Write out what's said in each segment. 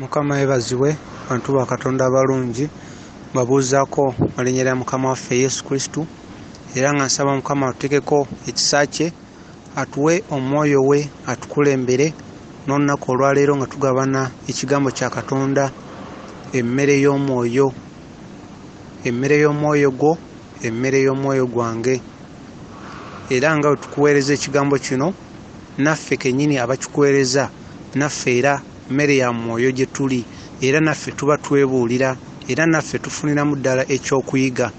Mukama yeebazibwe bantu ba Katonda abalungi babuuzaako alinnya lya Mukama waffe Yesu Kristo era nga nsaba Mukama atuteekeko ekisa kye atuwe omwoyo we atukulembere n'olunaku olwaleero nga tugabana ekigambo kya Katonda emmere y'omwoyo gwo emmere y'omwoyo gwange era nga tukuweereza ekigambo kino naffe kennyini abakikuweereza naffe era mmere ya mwoyo jjetuli era naffe tuba twebuulira era naffe tufuniramu ddala ekyokuyiga.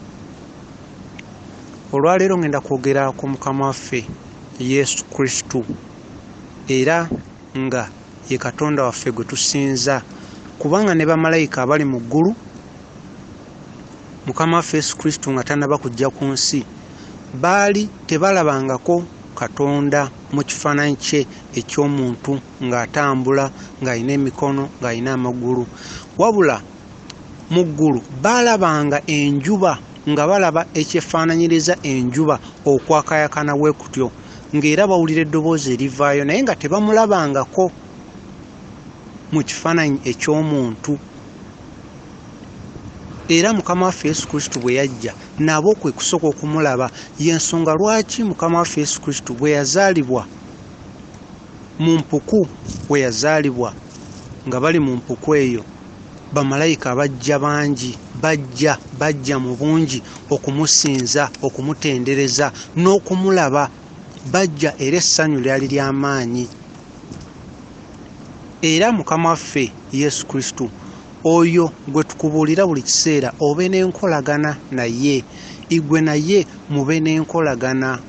Olwaleero ngenda kwogera ku Mukama waffe Yesu Kristo era nga ye Katonda waffe gwe tusinza kubanga ne bamalayika abali mu ggulu Mukama waffe Yesu Kristo nga tannaba kujja ku nsi baali tebalabangako Katonda mu kifaananyi kye eky'omuntu ng'atambula ng'alina emikono ng'alina amagulu wabula mu ggulu baalabanga enjuba nga balaba ekyefaananyiriza enjuba okwakayakana bwe kutyo ng'era bawulira eddoboozi erivaayo naye nga tebamulabangako mu kifaananyi eky'omuntu. Era Mukama waffe Yesu Kristo bwe yajja nabo kwe kusooka okumulaba y'ensonga lwaki Mukama waffe Yesu Kristo bwe yazaalibwa mu mpuku bwe yazaalibwa nga bali mu mpuku eyo bamalayika bajja bangi bajja mu bungi okumusinza okumutendereza n'okumulaba bajja era essanyu lyali ly'amaanyi. Era Mukama waffe Yesu Kristo oyo gwe tukubuulira buli kiseera obe n'enkolagana naye igwe naye mube n'enkolagana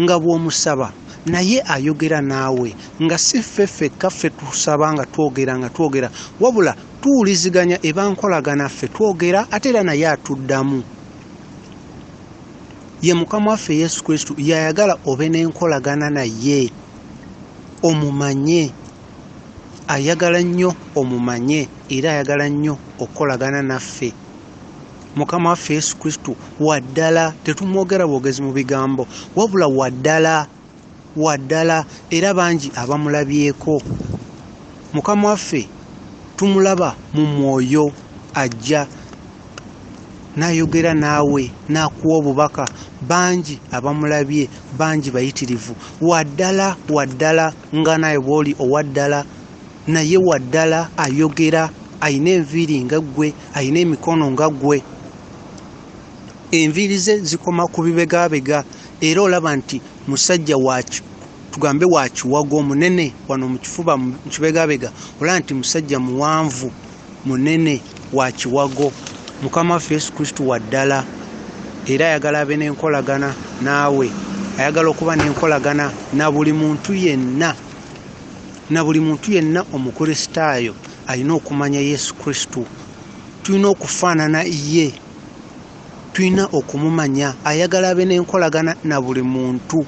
nga bw'omusaba naye ayogera naawe nga si ffekka ffe tusaba nga twogera wabula tuwuliziganya ebankolagana ffe twogera ate era naye atuddamu. Ye Mukama waffe Yesu Kristo yayagala obe n'enkolagana naye omumanye ayagala nnyo omumanye era ayagala nnyo okukolagana naffe. Mukama waffe Yesu Kristo waddala tetumwogera bwogezi mu bigambo wabula waddala era bangi abamulabyeko. Mukama waffe tumulaba mu mwoyo ajja n'ayogera naawe n'akuwa obubaka bangi abamulabye bangi bayitirivu waddala nga naye bw'oli owaddala naye waddala ayogera ayina enviiri nga ggwe ayina emikono nga ggwe enviiri ze zikoma ku bibegabega era olaba nti musajja tugambe wa kiwago munene wano mu kifuba mu kibegabega olaba nti musajja muwanvu munene wa kiwago. Mukama waffe Yesu Kristo waddala era ayagala abe n'enkolagana naawe ayagala okuba n'enkolagana na buli muntu yenna omukristaayo alina okumanya Yesu Kristo. Tulina okufaanana ye tulina okumumanya ayagala abe n'enkolagana na buli muntu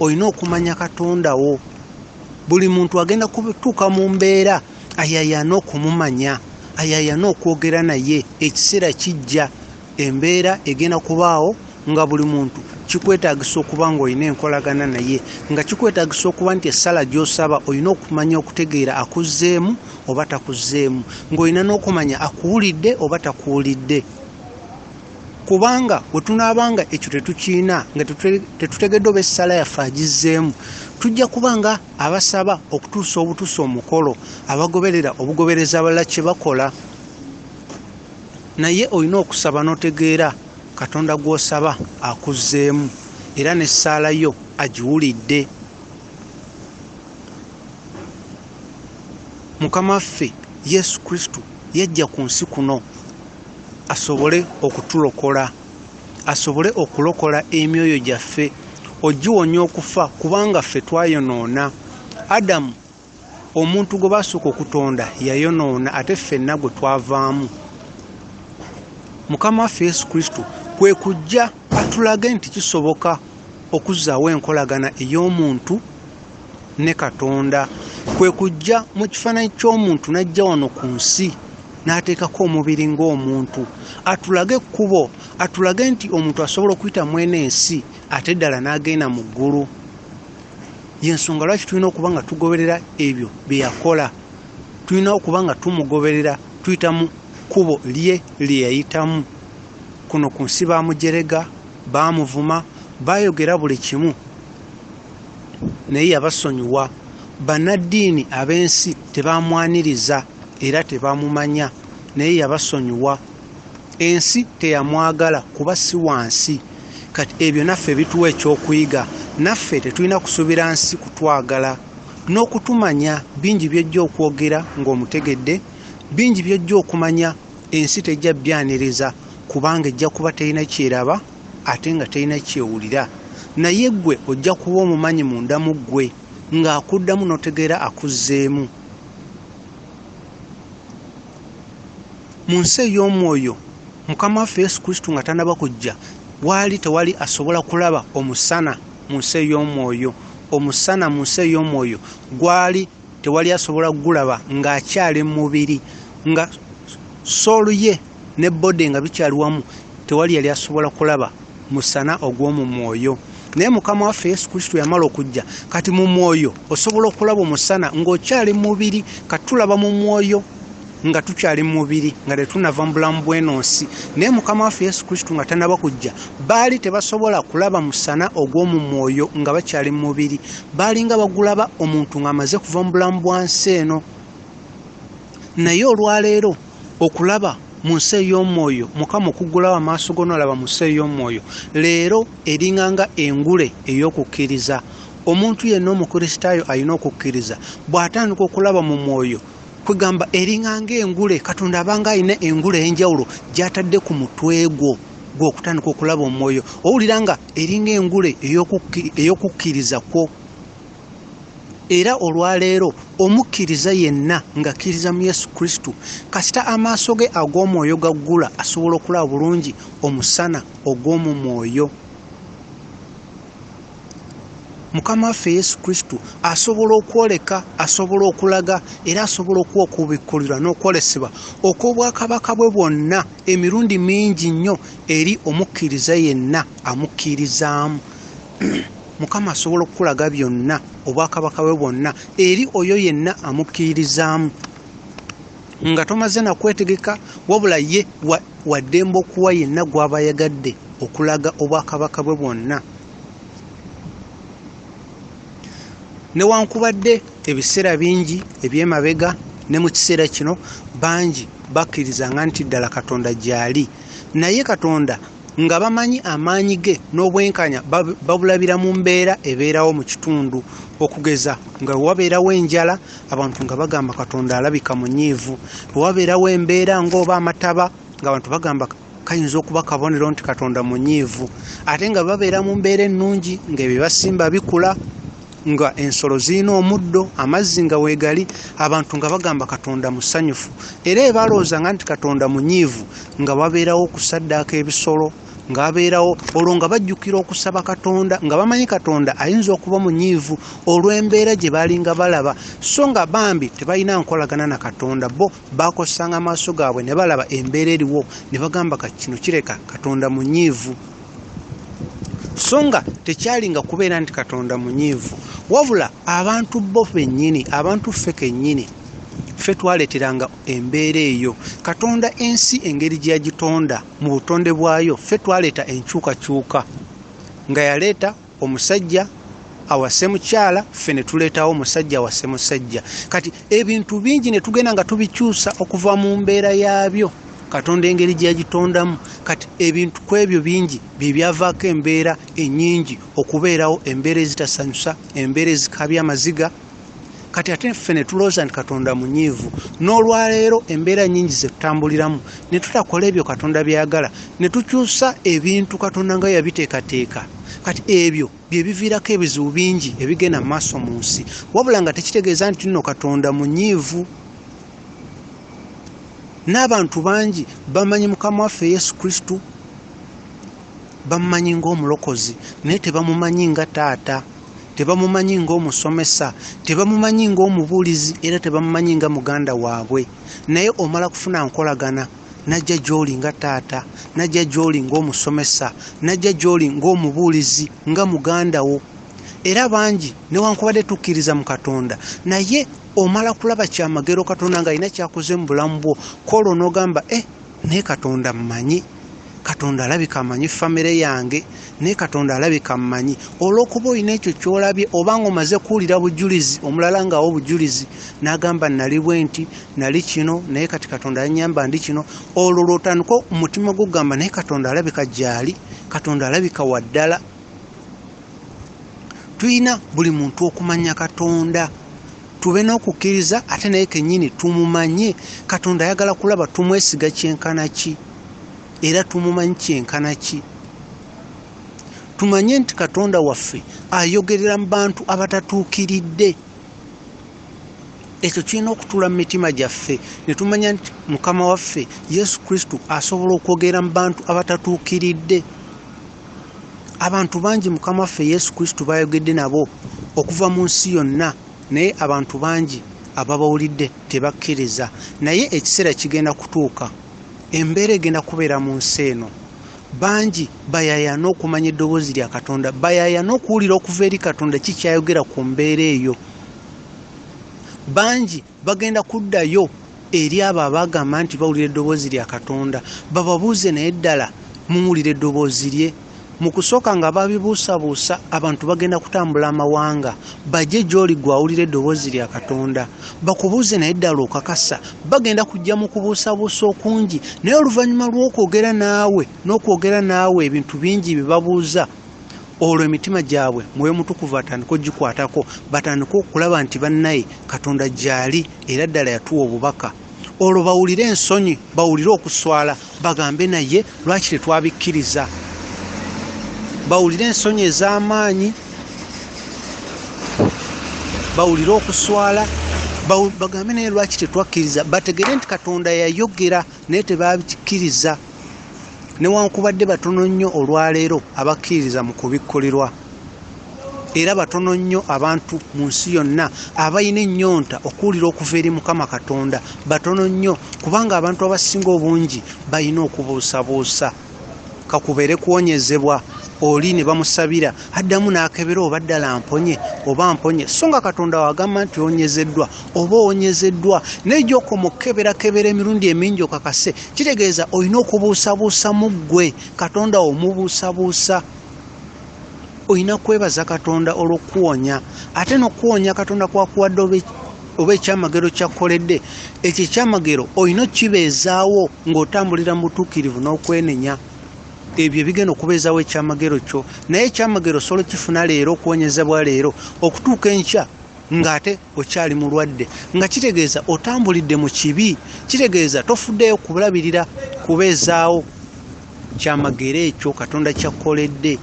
olina okumanya Katonda wo. Buli muntu agenda kutuuka mu mbeera ayayana okumumanya ayayana okwogera naye ekiseera kijja embeera egenda kubaawo nga buli muntu kikwetaagisa okuba ng'olina enkolagana naye nga kikwetaagisa okuba nti essala gy'osaba olina okumanya okutegeera akuzzeemu oba takuzzeemu ng'olina n'okumanya akuwulidde oba takuwulidde kubanga bwe tunaabanga ekyo tetukiina nga tetutegedde oba essala yaffe agizzeemu tujja kubanga abasaba okutuusa obutuusa omukolo abagoberera obugobereza abalala kye bakola naye olina okusaba n'otegeera Katonda gw'osaba akuzzeemu era n'essaala yo agiwulidde. Mukama waffe Yesu Kristo yajja ku nsi kuno asobole okutulokola asobole okulokola emyoyo gyaffe ogiwonya okufa kubanga ffe twayonoona. Adamu omuntu gwe basooka okutonda yayonoona ate ffenna gwe twavaamu. Mukama waffe Yesu Kristo kwe kujja atulage nti kisoboka okuzzaawo enkolagana ey'omuntu ne Katonda. Kwe kujja mu kifaananyi ky'omuntu n'ajja wano ku nsi n'ateekako omubiri ng'omuntu atulage ekkubo atulage nti omuntu asobola okuyita mwene ensi ate ddala n'agenda mu ggulu. yensonga lwaki tulina okuba nga tugoberera ebyo bye yakola. Tulina okuba nga tumugoberera, tuyita mu kkubo lye yayitamu. Kuno ku nsi baamujerega, baamuvuma, baayogera buli kimu, naye yabasonyiwa. Bannaddiini ab'ensi tebaamwaniriza era tebaamumanya, naye yabasonyiwa. Ensi teyamwagala kuba si wansi. Kati ebyo naffe bituwa ekyokuyiga. Naffe tetulina kusuubira nsi kutwagala n'okutumanya. Bingi by'ojja okwogera ng'omutegedde, bingi by'ojja okumanya, ensi tejja byaniriza kubanga ejja kuba terina kyeraba ate nga terina kyewulira. Naye ggwe ojja kuba omumanyi munda mu ggwe ng'akuddamu n'otegeera akuzzeemu. Mu nsi ey'omwoyo Mukama waffe Yesu Kristo nga tannaba kujja, waali tewali asobola kulaba omusana mu nsi ey'omwoyo. Omusana mu nsi ey'omwoyo gwali tewali asobola gulaba ng'akyali mu mubiri, nga soolu ye ne bode nga bikyali wamu, tewali yali asobola kulaba musana ogw'omu mwoyo. Naye Mukama waffe Yesu Kristo yamala okujja, kati mu mwoyo osobola okulaba omusana ng'okyali mu mubiri. Kati tulaba mu mwoyo nga tukyali mu mubiri, nga tetunava mu bulamu bw'eno nsi. Naye Mukama waffe Yesu Kristo nga tannaba kujja, baali tebasobola kulaba musana ogw'omu mwoyo nga bakyali mu mubiri. Baali nga bagulaba omuntu ng'amaze kuva mu bulamu bwa nsi eno. Naye olwaleero okulaba mu nsi ey'omwoyo, Mukama okugulawo amaaso go n'olaba mu nsi ey'omwoyo, leero eringanga engule ey'okukkiriza. Omuntu yenna omukristaayo alina okukkiriza. Bw'atandika okulaba mu mwoyo, kwegamba eringanga engule. Katonda abanga alina engule ey'enjawulo gy'atadde ku mutwe gwo gw'okutandika okulaba omwoyo, owulira nga eringa engule ey'okukkiriza kwo. Era olwaleero omukkiriza yenna ng'akkiriza mu Yesu Kristo, kasita amaaso ge ag'omwoyo gaggula, asobola okulaba bulungi omusana ogw'omu mwoyo. Mukama waffe Yesu Kristo asobola okwoleka, asobola okulaga, era asobola okuwa okubikkulirwa n'okwolesebwa okw'obwakabaka bwe bwonna emirundi mingi nnyo eri omukkiriza yenna amukkirizaamu. Mukama asobola okukulaga byonna obwakabaka bwe bwonna eri oyo yenna amukkirizaamu, nga tomaze na kwetegeka, wabula ye waddembe okuwa yenna gw'aba yagadde okulaga obwakabaka bwe bwonna. Newankubadde ebiseera bingi eby'emabega ne mu kiseera kino bangi bakkirizanga nti ddala Katonda gy'ali, naye Katonda nga bamanyi amaanyi ge n'obwenkanya babulabira mu mbeera ebeerawo mu kitundu. Okugeza nga wabeerawo enjala, abantu nga bagamba Katonda alabika munyiivu. Wabeerawo embeera ng'oba amataba, ng'abantu bagamba kayinza okuba kabonero nti Katonda munyiivu. Ate nga babeera mu mbeera ennungi, ng'ebyo basimba bikula, nga ensolo zirina omuddo, amazzi nga weegali, abantu nga bagamba Katonda musanyufu. Era ebalowoozanga nti Katonda munyiivu, nga wabeerawo okusaddaaka ebisolo, ng'abeerawo olwo nga bajjukira okusaba Katonda, nga bamanyi Katonda ayinza okuba munyiivu olw'embeera gye baalinga balaba, so nga bambi tebalina nkolagana na Katonda. Bo baakosanga amaaso gaabwe ne balaba embeera eriwo, ne bagamba kino kireka Katonda munyiivu. So nga tekyalinga kubeera nti Katonda munyiivu, wabula abantu bo bennyini, abantu ffe kennyini, ffe twaleeteranga embeera eyo. Katonda ensi engeri gye yagitonda mu butonde bwayo, ffe twaleeta enkyukakyuka, nga yaleeta omusajja awase mukyala, ffe ne tuleetawo omusajja awase musajja. Kati ebintu bingi ne tugenda nga tubikyusa okuva mu mbeera yaabyo Katonda engeri gye yagitondamu. Kati ebintu ku ebyo bingi bye byavaako embeera ennyingi okubeerawo, embeera ezitasanyusa, embeera ezikabya amaziga. Kati ate ffe ne tulowooza nti Katonda munyiivu, n'olwaleero embeera nnyingi ze tutambuliramu ne tutakola ebyo Katonda byayagala, ne tukyusa ebintu Katonda nga yabiteekateeka. Kati ebyo bye biviirako ebizibu bingi ebigenda mu maaso mu nsi, wabula nga tekitegeeza nti nno Katonda munyiivu. N'abantu bangi bamanyi Mukama waffe Yesu Kristo, bamumanyi ng'omulokozi, naye tebamumanyi nga taata, tebamumanyi ng'omusomesa, tebamumanyi ng'omubuulizi, era tebamumanyi nga muganda waabwe. Naye omala kufuna nkolagana, najja gy'oli nga taata, najja gy'oli ng'omusomesa, najja gy'oli ng'omubuulizi, nga muganda wo. era bangi newankubadde tukkiriza mu Katonda naye omala kulaba kyamagero Katonda nga alina kyakoze mu bulamu bwo kolo n'ogamba naye Katonda mmanyi, Katonda alabika amanyi famire yange, naye Katonda alabika mmanyi. Olw'okuba olina ekyo kyolabye obanga omaze kuwulira bujulizi omulala ngaawo bujulizi n'agamba nali bwenti nali kino naye kati Katonda yanyamba ndi kino, olwo lwotandika omutima gugamba naye Katonda alabika gyali, Katonda alabika waddala. Tuyina buli muntu okumanya Katonda, tube n'okukkiriza ate naye kennyini tumumanye. Katonda ayagala kulaba tumwesiga kyenkana ki era tumumanyi kyenkana ki. Tumanye nti Katonda waffe ayogerera mu bantu abatatuukiridde. Ekyo kirina okutula mu mitima gyaffe ne tumanya nti Mukama waffe Yesu Kristo asobola okwogera mu bantu abatatuukiridde. Abantu bangi Mukama waffe Yesu Kristo bayogedde nabo okuva mu nsi yonna, naye abantu bangi ababawulidde tebakkiriza. Naye ekiseera kigenda kutuuka, embeera egenda kubeera mu nsi eno. Bangi bayayaana okumanya eddoboozi lya Katonda, bayayaana okuwulira okuva eri Katonda kikyayogera ku mbeera eyo. Bangi bagenda kuddayo eri abo abagamba nti bawulira eddoboozi lya Katonda, bababuuze naye ddala muwulira eddoboozi lye. Mu kusooka nga babibuusabuusa, abantu bagenda kutambula amawanga bajje gy'oli gwawulira eddoboozi lya Katonda, bakubuuze naye ddala okakasa. Bagenda kujja mu kubuusabuusa okungi, naye oluvannyuma lw'okwogera naawe n'okwogera naawe ebintu bingi bye babuuza, olwo emitima gyabwe Mwoyo Mutukuvu atandika ogikwatako, batandika okulaba nti bannaye Katonda gyali era ddala yatuwa obubaka. Olwo bawulire ensonyi, bawulire okuswala, bagambe naye lwaki tetwabikkiriza. Bawulire ensonyi ez'amaanyi, bawulire okuswala, bagambe naye lwaki tetwakkiriza. Bategere nti Katonda yayogera naye tebabikkiriza. Newankubadde batono nnyo olwaleero abakkiriza mu kubikkolerwa, era batono nnyo abantu mu nsi yonna abayina ennyonta okuwulira okuva eri Mukama Katonda, batono nnyo, kubanga abantu abasinga obungi bayina okubuusabuusa. Kakubeere kuwonyezebwa, oli ne bamusabira addamu n'akebera oba ddala mponye oba mponye, so nga Katonda wagamba nti owonyezeddwa oba owonyezeddwa. Naye gy'okoma okukeberakebera emirundi emingi okakase, kitegeeza olina okubuusabuusa mu ggwe, Katonda omubuusabuusa. Olina kwebaza Katonda olw'okuwonya, ate n'okuwonya Katonda kwakuwadde oba ekyamagero kyakkoledde. Ekyo ekyamagero olina okkibeezaawo ng'otambulira mu butuukirivu n'okwenenya. Ebyo bigenda okubeezaawo ekyamagero kyo, naye ekyamagero solo kifuna leero, okuwonyezebwa leero, okutuuka enkya ng'ate okyali mulwadde, nga kitegeeza otambulidde mu kibi, kitegeeza tofuddeyo kulabirira kubeezaawo kyamagero ekyo Katonda kyakkoledde.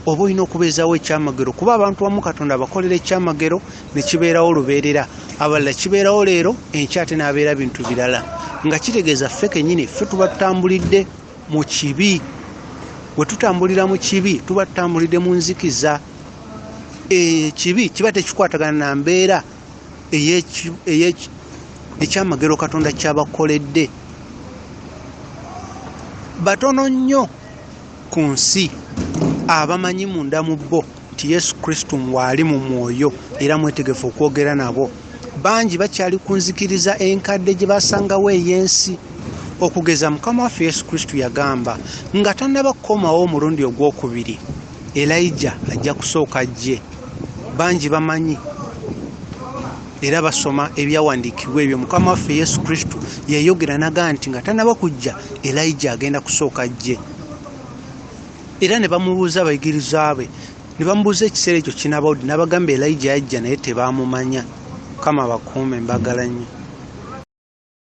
Oba olina okubeezaawo ekyamagero, kuba abantu wamu Katonda abakolera ekyamagero ne kibeerawo lubeerera, abalala kibeerawo leero, enkya ate n'abeera bintu birala, nga kitegeeza ffe kennyini ffe tuba tutambulidde mu kibi. Bwe tutambulira mu kibi tuba tutambulidde mu nzikiza. Ekibi kiba tekikwatagana na mbeera ekyamagero Katonda kyabakoledde. Batono nnyo ku nsi abamanyi munda mu bo nti Yesu Kristo mwali mu mwoyo era mwetegefu okwogera nabo. Bangi bakyali kunzikiriza enkadde gye basangawo ey'ensi. Okugeza Mukama waffe Yesu Kristo yagamba nga tannaba kukomawo omulundi ogwokubiri, Elijah ajja kusooka ajje. Bangi bamanyi era basoma ebyawandiikibwa ebyo. Mukama waffe Yesu Kristo yayogera naga nti nga tannaba kujja, Elijah agenda kusooka ajje. Era ne bamubuuza abayigiriza be, ne bamubuuza ekiseera ekyo kinabawudde, n'abagamba Elijah yajja naye tebaamumanya. Mukama bakuume, mbagala nnyo.